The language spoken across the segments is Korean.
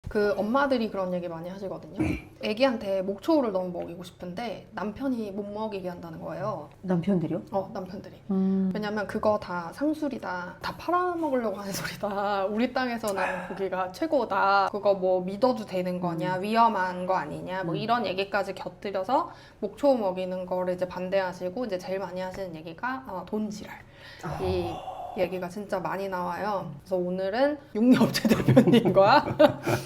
그 엄마들이 그런 얘기 많이 하시거든요. 애기한테 목초우를 너무 먹이고 싶은데 남편이 못 먹이게 한다는 거예요. 남편들이요? 남편들이. 왜냐면 그거 다 상술이다. 다 팔아먹으려고 하는 소리다. 우리 땅에서 나는 고기가 최고다. 그거 뭐 믿어도 되는 거냐? 위험한 거 아니냐? 뭐 이런 얘기까지 곁들여서 목초우 먹이는 거를 이제 반대하시고 이제 제일 많이 하시는 얘기가 돈지랄. 이 얘기가 진짜 많이 나와요. 그래서 오늘은 육류업체 대표님과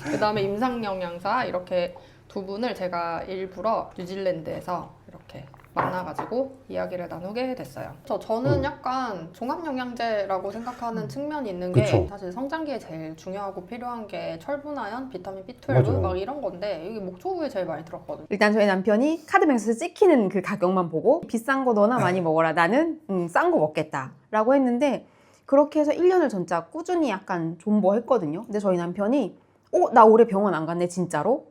그 다음에 임상영양사 이렇게 두 분을 제가 일부러 뉴질랜드에서 이렇게 만나가지고 이야기를 나누게 됐어요. 저는 약간 종합영양제라고 생각하는 측면이 있는 게 그쵸. 사실 성장기에 제일 중요하고 필요한 게 철분화연, 비타민 B12 맞아요. 막 이런 건데 이게 목초우에 제일 많이 들었거든요. 일단 저희 남편이 카드뱅크에서 찍히는 그 가격만 보고 비싼 거 너나 많이 먹어라. 나는 싼 거 먹겠다. 라고 했는데 그렇게 해서 1년을 진짜 꾸준히 약간 존버했거든요. 근데 저희 남편이 나 올해 병원 안 갔네 진짜로?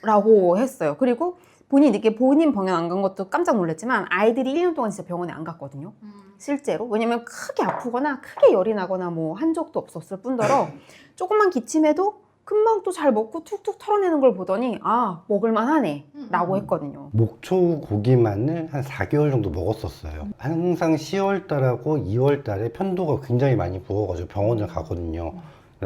라고 했어요. 그리고 본인 병원 안 간 것도 깜짝 놀랐지만 아이들이 1년 동안 진짜 병원에 안 갔거든요. 실제로. 왜냐면 크게 아프거나 크게 열이 나거나 뭐 한 적도 없었을 뿐더러 조금만 기침해도 금방 또 잘 먹고 툭툭 털어내는 걸 보더니 먹을만 하네 라고 했거든요. 목초 고기만을 한 4개월 정도 먹었었어요. 항상 10월 달하고 2월 달에 편도가 굉장히 많이 부어가지고 병원을 가거든요.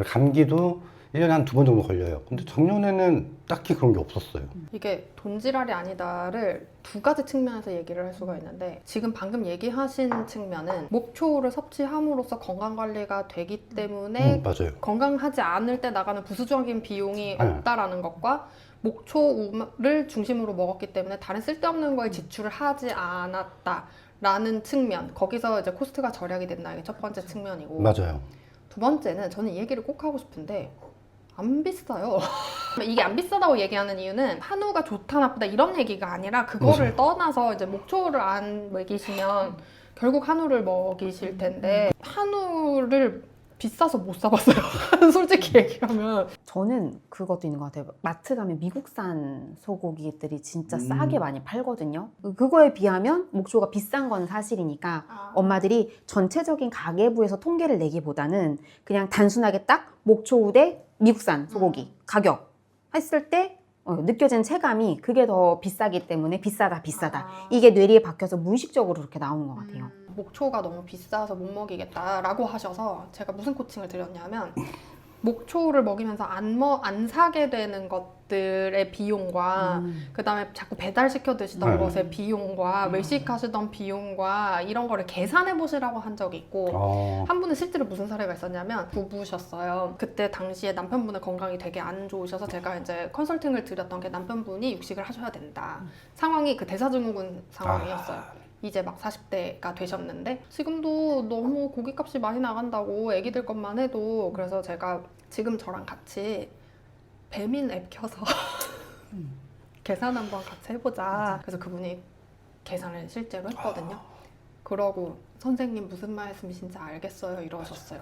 감기도 1년에 한 2번 정도 걸려요. 근데 작년에는 딱히 그런 게 없었어요. 이게 돈지랄이 아니다를 두 가지 측면에서 얘기를 할 수가 있는데 지금 방금 얘기하신 측면은 목초우를 섭취함으로써 건강관리가 되기 때문에 맞아요. 건강하지 않을 때 나가는 부수적인 비용이 없다라는 것과 목초우를 중심으로 먹었기 때문에 다른 쓸데없는 거에 지출을 하지 않았다라는 측면, 거기서 이제 코스트가 절약이 된다. 이게 첫 번째 측면이고, 맞아요. 두 번째는 저는 이 얘기를 꼭 하고 싶은데 안 비싸요. 이게 안 비싸다고 얘기하는 이유는 한우가 좋다 나쁘다 이런 얘기가 아니라 그거를 떠나서 이제 목초우를 안 먹이시면 결국 한우를 먹이실 텐데 한우를 비싸서 못 사봤어요. 솔직히 얘기하면. 저는 그것도 있는 것 같아요. 마트 가면 미국산 소고기들이 진짜 싸게 많이 팔거든요. 그거에 비하면 목초가 비싼 건 사실이니까 엄마들이 전체적인 가계부에서 통계를 내기보다는 그냥 단순하게 딱 목초우 대 미국산 소고기 가격 했을 때 느껴지는 체감이 그게 더 비싸기 때문에 비싸다 이게 뇌리에 박혀서 무의식적으로 그렇게 나오는 것 같아요. 목초가 너무 비싸서 못 먹이겠다라고 하셔서 제가 무슨 코칭을 드렸냐면 목초를 먹이면서 안 사게 되는 것들의 비용과 그 다음에 자꾸 배달시켜 드시던 것의 비용과 외식하시던 비용과 이런 거를 계산해 보시라고 한 적이 있고 한 분은 실제로 무슨 사례가 있었냐면 부부셨어요. 그때 당시에 남편분의 건강이 되게 안 좋으셔서 제가 이제 컨설팅을 드렸던 게 남편분이 육식을 하셔야 된다. 상황이 그 대사증후군 상황이었어요. 이제 막 40대가 되셨는데 지금도 너무 고깃값이 많이 나간다고 애기들 것만 해도 그래서 제가 지금 저랑 같이 배민 앱 켜서 계산 한번 같이 해보자. 그래서 그분이 계산을 실제로 했거든요. 그러고 선생님 무슨 말씀이신지 알겠어요 이러셨어요.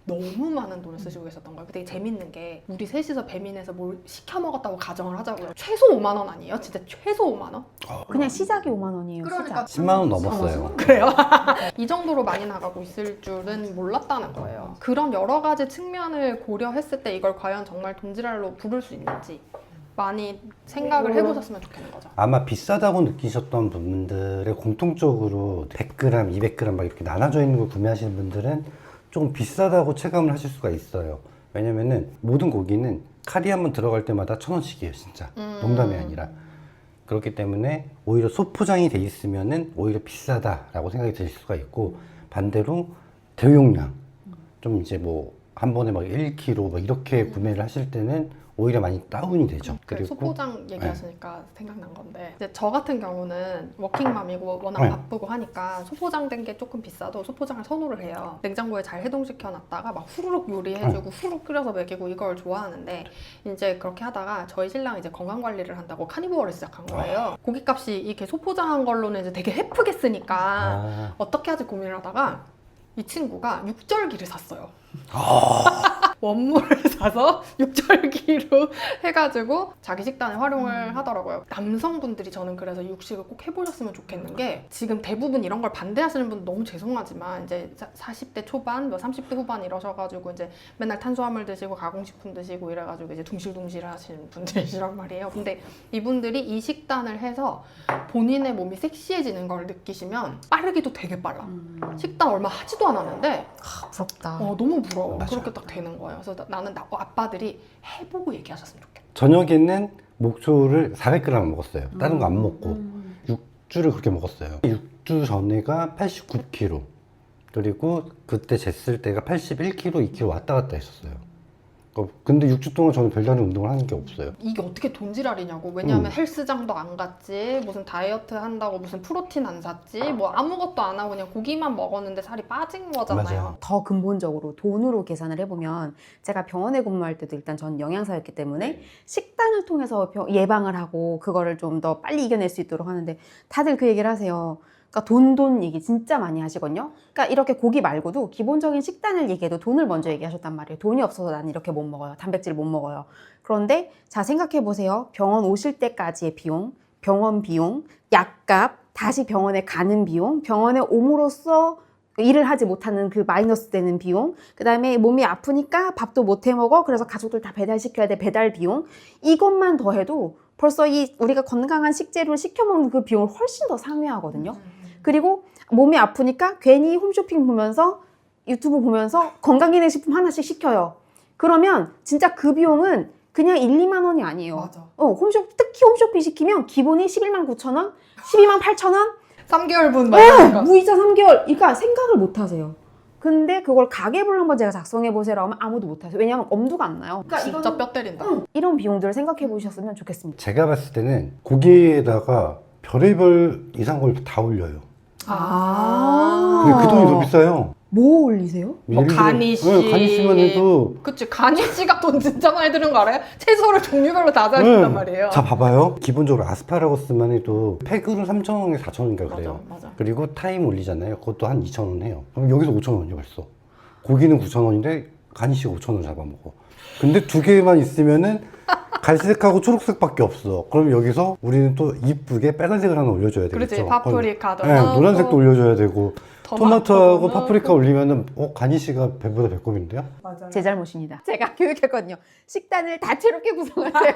너무 많은 돈을 쓰시고 계셨던 거예요. 되게 재밌는 게 우리 셋이서 배민에서 뭘 시켜 먹었다고 가정을 하자고요. 최소 5만 원 아니에요? 진짜 최소 5만 원? 그냥 시작이 5만 원이에요. 그러니까 시작. 10만 원 넘었어요. 그래요? 이 정도로 많이 나가고 있을 줄은 몰랐다는 거예요. 그런 여러 가지 측면을 고려했을 때 이걸 과연 정말 돈지랄로 부를 수 있는지 많이 생각을 해보셨으면 좋겠는 거죠. 아마 비싸다고 느끼셨던 분들의 공통적으로 100g, 200g 막 이렇게 나눠져 있는 걸 구매하시는 분들은 조금 비싸다고 체감을 하실 수가 있어요. 왜냐면은 모든 고기는 칼이 한번 들어갈 때마다 1,000원씩이에요, 진짜. 농담이 아니라. 그렇기 때문에 오히려 소포장이 돼 있으면은 오히려 비싸다라고 생각이 드실 수가 있고, 반대로 대용량, 좀 이제 뭐 한 번에 막 1kg 막 이렇게 구매를 하실 때는 오히려 많이 다운이 되죠. 그리고 소포장 얘기하시니까 생각난 건데 이제 저 같은 경우는 워킹맘이고 워낙 네. 바쁘고 하니까 소포장 된 게 조금 비싸도 소포장을 선호를 해요. 냉장고에 잘 해동시켜 놨다가 막 후루룩 요리해주고 후루룩 끓여서 먹이고 이걸 좋아하는데 이제 그렇게 하다가 저희 신랑이 이제 건강관리를 한다고 카니버어를 시작한 거예요. 고깃값이 이렇게 소포장한 걸로는 이제 되게 헤프겠으니까 어떻게 하지 고민을 하다가 이 친구가 육절기를 샀어요. 원물을 사서 육절기로 해가지고 자기 식단에 활용을 하더라고요. 남성분들이 저는 그래서 육식을 꼭 해보셨으면 좋겠는 게 지금 대부분 이런 걸 반대하시는 분들 너무 죄송하지만 이제 40대 초반, 30대 후반 이러셔가지고 이제 맨날 탄수화물 드시고 가공식품 드시고 이래가지고 이제 둥실둥실 하시는 분들이시란 말이에요. 근데 이분들이 이 식단을 해서 본인의 몸이 섹시해지는 걸 느끼시면 빠르기도 되게 빨라. 식단 얼마 하지도 않았는데 부럽다. 너무 부러워. 맞아요. 그렇게 딱 되는 거예요. 그래서 나는 아빠들이 해보고 얘기하셨으면 좋겠다. 저녁에는 목초를 400g 먹었어요. 다른 거 안 먹고. 육주를 그렇게 먹었어요. 6주 전에가 89kg. 그리고 그때 쟀을 때가 81kg, 2kg 왔다 갔다 했었어요. 근데 6주 동안 저는 별다른 운동을 하는 게 없어요. 이게 어떻게 돈지랄이냐고. 왜냐하면 헬스장도 안 갔지, 무슨 다이어트 한다고 무슨 프로틴 안 샀지, 뭐 아무것도 안 하고 그냥 고기만 먹었는데 살이 빠진 거잖아요. 맞아요. 더 근본적으로 돈으로 계산을 해보면 제가 병원에 근무할 때도 일단 전 영양사였기 때문에 식단을 통해서 예방을 하고 그거를 좀 더 빨리 이겨낼 수 있도록 하는데 다들 그 얘기를 하세요. 그러니까 돈 얘기 진짜 많이 하시거든요. 그러니까 이렇게 고기 말고도 기본적인 식단을 얘기해도 돈을 먼저 얘기하셨단 말이에요. 돈이 없어서 난 이렇게 못 먹어요. 단백질 못 먹어요. 그런데 자 생각해 보세요. 병원 오실 때까지의 비용, 병원 비용, 약값, 다시 병원에 가는 비용, 병원에 옴으로써 일을 하지 못하는 그 마이너스 되는 비용, 그 다음에 몸이 아프니까 밥도 못 해 먹어. 그래서 가족들 다 배달시켜야 돼. 배달 비용. 이것만 더해도 벌써 이 우리가 건강한 식재료를 시켜 먹는 그 비용을 훨씬 더 상회하거든요. 그리고 몸이 아프니까 괜히 홈쇼핑 보면서 유튜브 보면서 건강기능식품 하나씩 시켜요. 그러면 진짜 그 비용은 그냥 1, 2만 원이 아니에요. 맞아. 특히 홈쇼핑 시키면 기본이 11만 9천 원, 12만 8천 원, 3개월분 맞으니까. 무이자 3개월. 그러니까 생각을 못 하세요. 근데 그걸 가계부를 한번 제가 작성해 보세요라고 하면 아무도 못 하세요. 왜냐하면 엄두가 안 나요. 진짜 뼈 때린다. 이런 비용들을 생각해 보셨으면 좋겠습니다. 제가 봤을 때는 고기에다가 별의별 이상한 걸 다 올려요. 근데 그 돈이 더 비싸요. 뭐 올리세요? 뭐 예를 들어- 가니쉬. 네, 가니쉬만 해도 그치, 가니쉬가 돈 진짜 많이 드는 거 알아요? 채소를 종류별로 다 사준단 말이에요. 자 봐봐요. 기본적으로 아스파라거스만 해도 팩으로 3,000원에 4,000원인가 그래요. 맞아. 그리고 타임 올리잖아요. 그것도 한 2,000원 해요. 그럼 여기서 5,000원이요 벌써. 고기는 9,000원인데 가니쉬가 5,000원 잡아먹어. 근데 두 개만 있으면은 갈색하고 초록색밖에 없어. 그럼 여기서 우리는 또 이쁘게 빨간색을 하나 올려줘야 되겠죠. 그렇지, 파프리카도 네, 넣고, 노란색도 올려줘야 되고 토마토하고 넣고. 파프리카 올리면은 가니쉬가 배보다 배꼽인데요? 제 잘못입니다. 제가 교육했거든요. 식단을 다채롭게 구성하세요.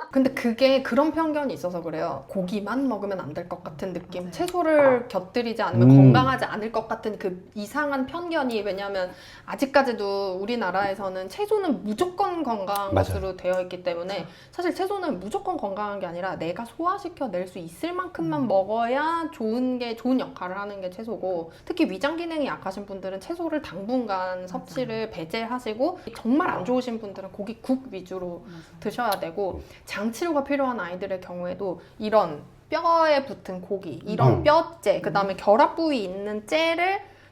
근데 그게 그런 편견이 있어서 그래요. 고기만 먹으면 안 될 것 같은 느낌. 채소를 곁들이지 않으면 건강하지 않을 것 같은 그 이상한 편견이, 왜냐하면 아직까지도 우리나라에서는 채소는 무조건 건강한 맞아요. 것으로 되어 있기 때문에 사실 채소는 무조건 건강한 게 아니라 내가 소화시켜 낼 수 있을 만큼만 먹어야 좋은 역할을 하는 게 채소고, 특히 위장 기능이 약하신 분들은 채소를 당분간 섭취를 배제하시고, 정말 안 좋으신 분들은 고기 국 위주로 드셔야 되고, 장치료가 필요한 아이들의 경우에도 이런 뼈에 붙은 고기, 이런 뼈째, 그 다음에 결합 부위 있는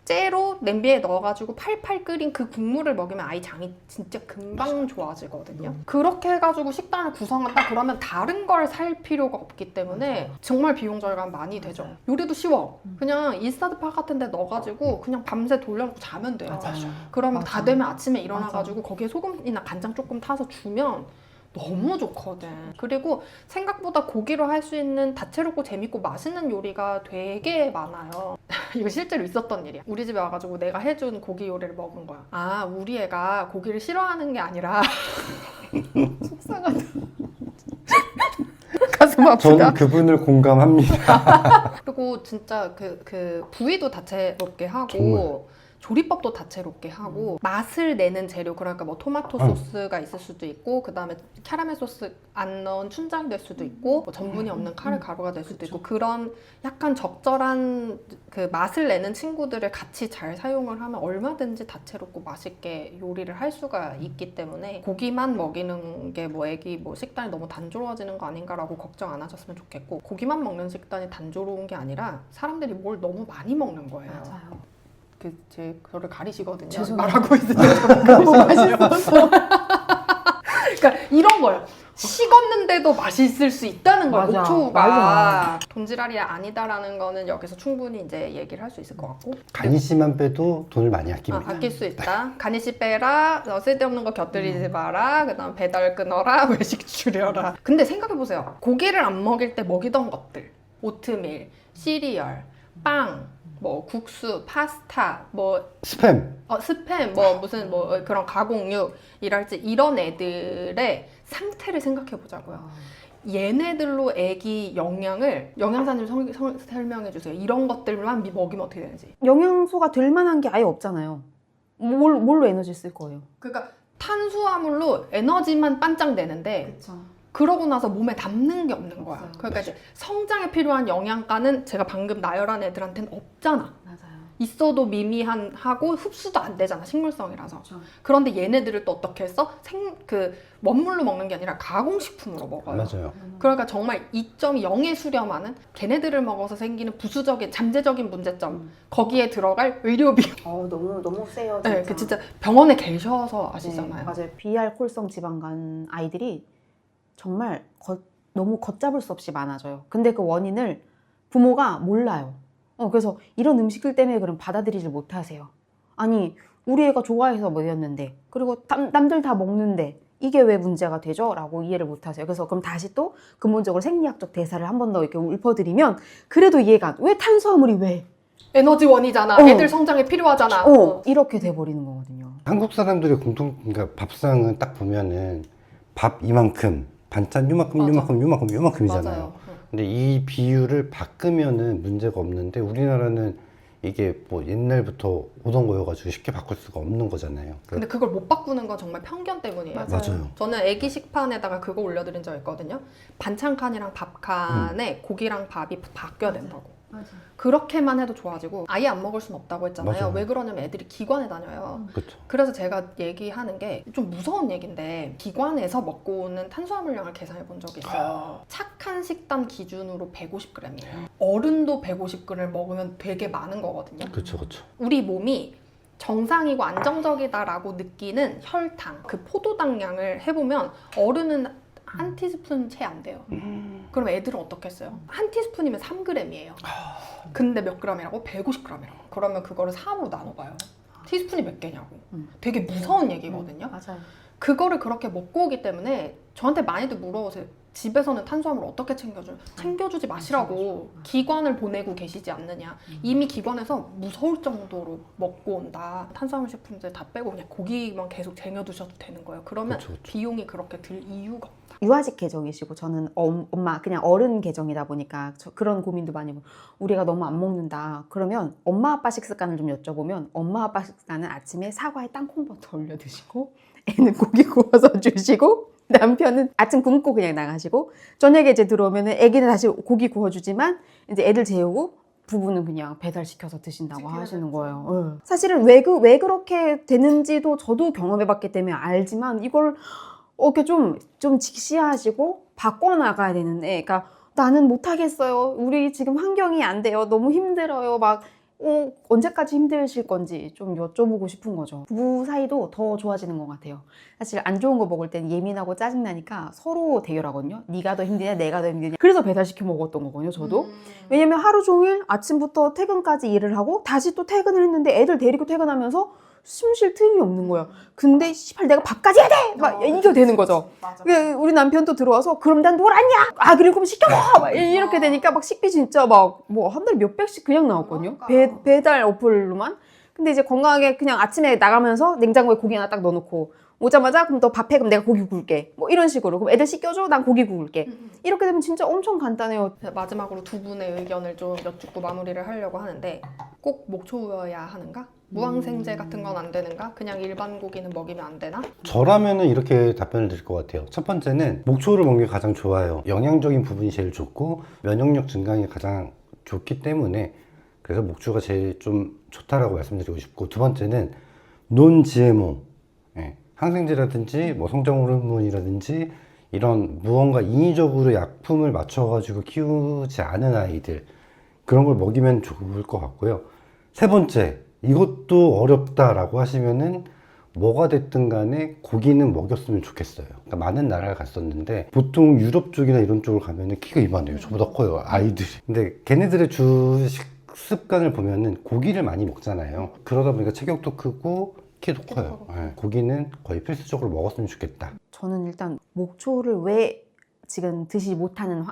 째로 냄비에 넣어가지고 팔팔 끓인 그 국물을 먹이면 아이 장이 진짜 금방 좋아지거든요. 그렇게 해가지고 식단을 구성한다 그러면 다른 걸 살 필요가 없기 때문에 정말 비용 절감 많이 되죠. 요리도 쉬워. 그냥 인스타드파 같은 데 넣어가지고 그냥 밤새 돌려놓고 자면 돼요. 그러면 다 되면 아침에 일어나가지고 거기에 소금이나 간장 조금 타서 주면 너무 좋거든. 그리고 생각보다 고기로 할 수 있는 다채롭고 재밌고 맛있는 요리가 되게 많아요. 이거 실제로 있었던 일이야. 우리 집에 와가지고 내가 해준 고기 요리를 먹은 거야. 아, 우리 애가 고기를 싫어하는 게 아니라 속상하다. 가슴 아프다. 저는 그분을 공감합니다. 그리고 진짜 그 부위도 다채롭게 하고 정말. 조리법도 다채롭게 하고 맛을 내는 재료, 그러니까 뭐 토마토 소스가 있을 수도 있고, 그 다음에 캐러멜 소스 안 넣은 춘장이 될 수도 있고, 뭐 전분이 없는 카레 가루가 될 수도 있고, 그런 약간 적절한 그 맛을 내는 친구들을 같이 잘 사용을 하면 얼마든지 다채롭고 맛있게 요리를 할 수가 있기 때문에 고기만 먹이는 게 뭐 애기 뭐 식단이 너무 단조로워지는 거 아닌가라고 걱정 안 하셨으면 좋겠고, 고기만 먹는 식단이 단조로운 게 아니라 사람들이 뭘 너무 많이 먹는 거예요. 맞아요. 제 저를 가리시거든요. 죄송해요. 말하고 있으니까 너무 맛있어서. 그러니까 이런 거예요. 식었는데도 맛있을 수 있다는 거야, 맞아. 목초우가. 맞아. 돈지랄이 아니다라는 거는 여기서 충분히 이제 얘기를 할 수 있을 것 같고. 간이 씨만 빼도 돈을 많이 아낍니다. 아낄 수 있다. 간이씨 빼라. 쓸데없는 거 곁들이지 마라. 그다음 배달 끊어라. 외식 줄여라. 근데 생각해보세요. 고기를 안 먹일 때 먹이던 것들. 오트밀, 시리얼, 빵, 뭐 국수, 파스타, 뭐 스팸. 스팸, 뭐 무슨 뭐 그런 가공육이랄지 이런 애들의 상태를 생각해 보자고요. 얘네들로 애기 영양을 영양사님 설명해 주세요. 이런 것들만 먹이면 어떻게 되는지. 영양소가 될 만한 게 아예 없잖아요. 뭘로 에너지 쓸 거예요? 그러니까 탄수화물로 에너지만 반짝 내는데 그렇죠. 그러고 나서 몸에 담는 게 없는 거야. 없어요. 그러니까 이제 성장에 필요한 영양가는 제가 방금 나열한 애들한테는 없잖아. 맞아요. 있어도 미미하고 흡수도 안 되잖아, 식물성이라서. 그렇죠. 그런데 얘네들을 또 어떻게 했어? 원물로 먹는 게 아니라 가공식품으로 먹어요. 맞아요. 그러니까 정말 2.0에 수렴하는 걔네들을 먹어서 생기는 부수적인 잠재적인 문제점, 거기에 들어갈 의료비. 너무 세요. 네, 그 진짜 병원에 계셔서 아시잖아요. 네, 맞아요. 비알콜성 지방간 아이들이 정말 너무 걷잡을 수 없이 많아져요. 근데 그 원인을 부모가 몰라요. 그래서 이런 음식들 때문에 그럼 받아들이질 못하세요. 아니, 우리 애가 좋아해서 먹였는데, 그리고 남들 다 먹는데 이게 왜 문제가 되죠? 라고 이해를 못하세요. 그래서 그럼 다시 또 근본적으로 생리학적 대사를 한 번 더 이렇게 읊어드리면 그래도 이해가 안 돼. 왜 탄수화물이 왜? 에너지원이잖아. 애들 성장에 필요하잖아. 이렇게 돼버리는 거거든요. 한국 사람들의 그러니까 밥상은 딱 보면은 밥 이만큼, 반찬 요만큼, 맞아. 요만큼이잖아요. 맞아요. 근데 이 비율을 바꾸면은 문제가 없는데 우리나라는 이게 뭐 옛날부터 오던 거여가지고 쉽게 바꿀 수가 없는 거잖아요. 근데 그걸 못 바꾸는 건 정말 편견 때문이에요. 맞아요. 저는 애기 식판에다가 그거 올려드린 적 있거든요. 반찬칸이랑 밥칸에 고기랑 밥이 바뀌어야 된다고. 맞아. 그렇게만 해도 좋아지고 아예 안 먹을 순 없다고 했잖아요. 맞아요. 왜 그러냐면 애들이 기관에 다녀요. 그렇죠. 그래서 제가 얘기하는 게 좀 무서운 얘기인데 기관에서 먹고 오는 탄수화물량을 계산해 본 적이 있어요. 착한 식단 기준으로 150g이에요. 어른도 150g 먹으면 되게 많은 거거든요. 그렇죠, 그렇죠. 우리 몸이 정상이고 안정적이다라고 느끼는 혈당, 그 포도당량을 해보면 어른은 한 티스푼 채 안 돼요. 그럼 애들은 어떻게 했어요? 한 티스푼이면 3g이에요. 근데 몇 g이라고? 150g이라고. 그러면 그거를 3으로 나눠봐요. 티스푼이 몇 개냐고. 되게 무서운 얘기거든요. 맞아요. 그거를 그렇게 먹고 오기 때문에 저한테 많이들 물어보세요. 집에서는 탄수화물 어떻게 챙겨줘요? 챙겨주지 마시라고. 기관을 보내고 계시지 않느냐. 이미 기관에서 무서울 정도로 먹고 온다. 탄수화물 식품들 다 빼고 그냥 고기만 계속 쟁여두셔도 되는 거예요. 그러면 그쵸, 그쵸. 비용이 그렇게 들 이유가 없다. 유아직 계정이시고 저는 엄마 그냥 어른 계정이다 보니까 그런 고민도 많이 해요. 우리가 너무 안 먹는다. 그러면 엄마 아빠 식습관을 좀 여쭤보면 엄마 아빠 식습관은 아침에 사과에 땅콩버터 올려 드시고 애는 고기 구워서 주시고 남편은 아침 굶고 그냥 나가시고 저녁에 이제 들어오면은 애기는 다시 고기 구워주지만 이제 애들 재우고 부부는 그냥 배달시켜서 드신다고 하시는 거예요. 사실은 왜 그렇게 되는지도 저도 경험해봤기 때문에 알지만 이걸 이렇게 좀 직시하시고 바꿔나가야 되는데, 그러니까 나는 못하겠어요. 우리 지금 환경이 안 돼요. 너무 힘들어요. 막 언제까지 힘드실 건지 좀 여쭤보고 싶은 거죠. 부부 사이도 더 좋아지는 것 같아요. 사실 안 좋은 거 먹을 땐 예민하고 짜증나니까 서로 대결하거든요. 네가 더 힘드냐 내가 더 힘드냐. 그래서 배달시켜 먹었던 거거든요, 저도. 왜냐면 하루 종일 아침부터 퇴근까지 일을 하고 다시 또 퇴근을 했는데 애들 데리고 퇴근하면서 숨 쉴 틈이 없는 거예요. 근데 씨발 내가 밥까지 해야 돼! 막 이거 되는 거죠. 우리 남편도 들어와서 그럼 난 놀았냐? 아 그래 그럼 시켜먹어! 막 이렇게 되니까 막 식비 진짜 막 뭐 한 달에 몇백씩 그냥 나왔거든요. 배달 어플로만. 근데 이제 건강하게 그냥 아침에 나가면서 냉장고에 고기 하나 딱 넣어놓고 오자마자 그럼 너 밥 해? 그럼 내가 고기 구울게. 뭐 이런 식으로. 그럼 애들 씻겨줘? 난 고기 구울게. 이렇게 되면 진짜 엄청 간단해요. 마지막으로 두 분의 의견을 좀 여쭙고 마무리를 하려고 하는데 꼭 목초여야 하는가? 무항생제 같은 건 안 되는가? 그냥 일반 고기는 먹이면 안 되나? 저라면은 이렇게 답변을 드릴 것 같아요. 첫 번째는 목초를 먹는 게 가장 좋아요. 영양적인 부분이 제일 좋고 면역력 증강이 가장 좋기 때문에 그래서 목초가 제일 좀 좋다라고 말씀드리고 싶고, 두 번째는 논 GMO, 항생제라든지 뭐 성장 호르몬이라든지 이런 무언가 인위적으로 약품을 맞춰가지고 키우지 않은 아이들, 그런 걸 먹이면 좋을 것 같고요. 세 번째, 이것도 어렵다라고 하시면은 뭐가 됐든 간에 고기는 먹였으면 좋겠어요. 그러니까 많은 나라를 갔었는데 보통 유럽 쪽이나 이런 쪽을 가면은 키가 이만해요. 저보다 커요, 아이들이. 근데 걔네들의 주식 습관을 보면은 고기를 많이 먹잖아요. 그러다 보니까 체격도 크고 키도 커요. 예, 고기는 거의 필수적으로 먹었으면 좋겠다. 저는 일단 목초를 왜 지금 드시지 못하는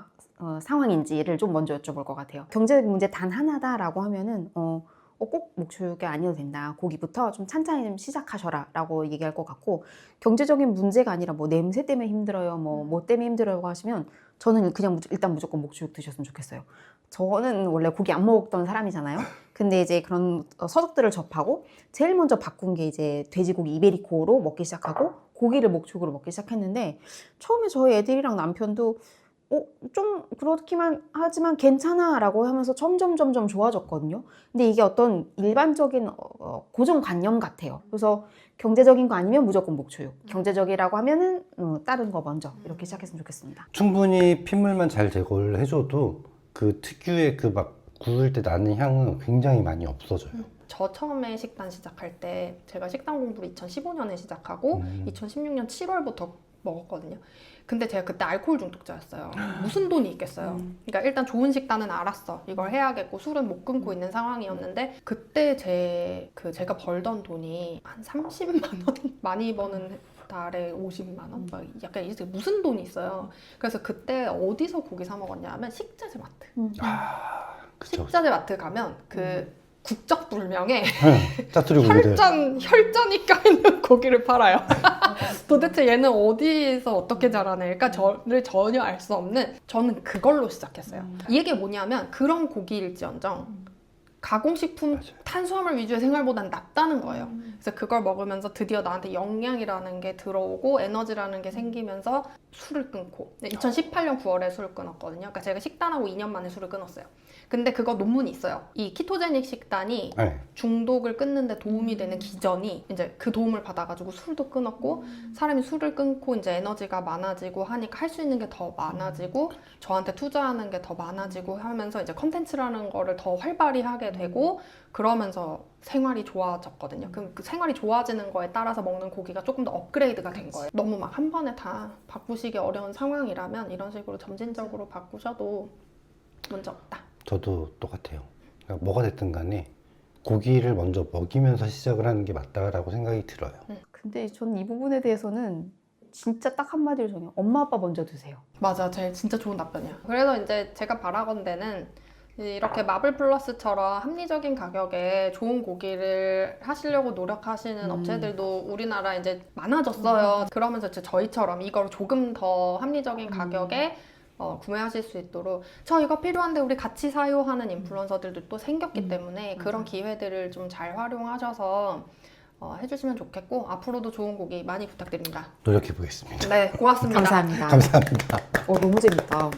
상황인지를 좀 먼저 여쭤볼 것 같아요. 경제적 문제 단 하나다라고 하면은 꼭 목초가 아니어도 된다. 고기부터 좀 찬찬히 좀 시작하셔라 라고 얘기할 것 같고, 경제적인 문제가 아니라 뭐 냄새 때문에 힘들어요, 뭐 때문에 힘들어요 하시면 저는 그냥 일단 무조건 목초육 드셨으면 좋겠어요. 저는 원래 고기 안 먹던 사람이잖아요. 근데 이제 그런 서적들을 접하고 제일 먼저 바꾼 게 이제 돼지고기 이베리코로 먹기 시작하고 고기를 목축으로 먹기 시작했는데, 처음에 저희 애들이랑 남편도 좀 그렇기만 하지만 괜찮아 라고 하면서 점점 좋아졌거든요. 근데 이게 어떤 일반적인 고정관념 같아요. 그래서 경제적인 거 아니면 무조건 목초육, 경제적이라고 하면은 다른 거 먼저 이렇게 시작했으면 좋겠습니다. 충분히 핏물만 잘 제거를 해줘도 그 특유의 그 막 구울 때 나는 향은 굉장히 많이 없어져요. 저 처음에 식단 시작할 때 제가 식단 공부를 2015년에 시작하고 2016년 7월부터 먹었거든요. 근데 제가 그때 알코올 중독자였어요. 무슨 돈이 있겠어요. 그러니까 일단 좋은 식단은 알았어. 이걸 해야겠고 술은 못 끊고 있는 상황이었는데, 그때 제가 벌던 돈이 한 30만 원? 많이 버는 달에 50만 원? 막 약간 이게 무슨 돈이 있어요. 그래서 그때 어디서 고기 사 먹었냐면 식자재 마트. 그쵸. 식자재 마트 가면 그 국적불명의 짜투리 고기들. 혈전이 껴있는 고기를 팔아요. 도대체 얘는 어디서 어떻게 자라네? 그러니까 저를 전혀 알 수 없는, 저는 그걸로 시작했어요. 이게 뭐냐면 그런 고기일지언정 가공식품, 맞아요. 탄수화물 위주의 생활보다는 낫다는 거예요. 그래서 그걸 먹으면서 드디어 나한테 영양이라는 게 들어오고 에너지라는 게 생기면서 술을 끊고, 2018년 9월에 술을 끊었거든요. 그러니까 제가 식단하고 2년 만에 술을 끊었어요. 근데 그거 논문이 있어요. 이 키토제닉 식단이 네. 중독을 끊는데 도움이 되는 기전이, 이제 그 도움을 받아가지고 술도 끊었고, 사람이 술을 끊고 이제 에너지가 많아지고 하니까 할 수 있는 게 더 많아지고, 저한테 투자하는 게 더 많아지고 하면서 이제 컨텐츠라는 거를 더 활발히 하게 되고, 그러면서 생활이 좋아졌거든요. 그럼 그 생활이 좋아지는 거에 따라서 먹는 고기가 조금 더 업그레이드가 된 거예요. 너무 막 한 번에 다 바꾸시기 어려운 상황이라면 이런 식으로 점진적으로 바꾸셔도 문제 없다. 저도 똑같아요. 그러니까 뭐가 됐든 간에 고기를 먼저 먹이면서 시작을 하는 게 맞다라고 생각이 들어요. 근데 저는 이 부분에 대해서는 진짜 딱 한마디로 정해요. 엄마 아빠 먼저 드세요. 맞아, 제일 진짜 좋은 답변이야. 그래서 이제 제가 바라건대는 이렇게 마블 플러스처럼 합리적인 가격에 좋은 고기를 하시려고 노력하시는 업체들도 우리나라 이제 많아졌어요. 그러면서 이제 저희처럼 이걸 조금 더 합리적인 가격에 구매하실 수 있도록, 저 이거 필요한데 우리 같이 사요 하는 인플루언서들도 또 생겼기 때문에 그런 기회들을 좀 잘 활용하셔서 해주시면 좋겠고, 앞으로도 좋은 고기 많이 부탁드립니다. 노력해 보겠습니다. 네, 고맙습니다. 감사합니다. 감사합니다. 너무 재밌다.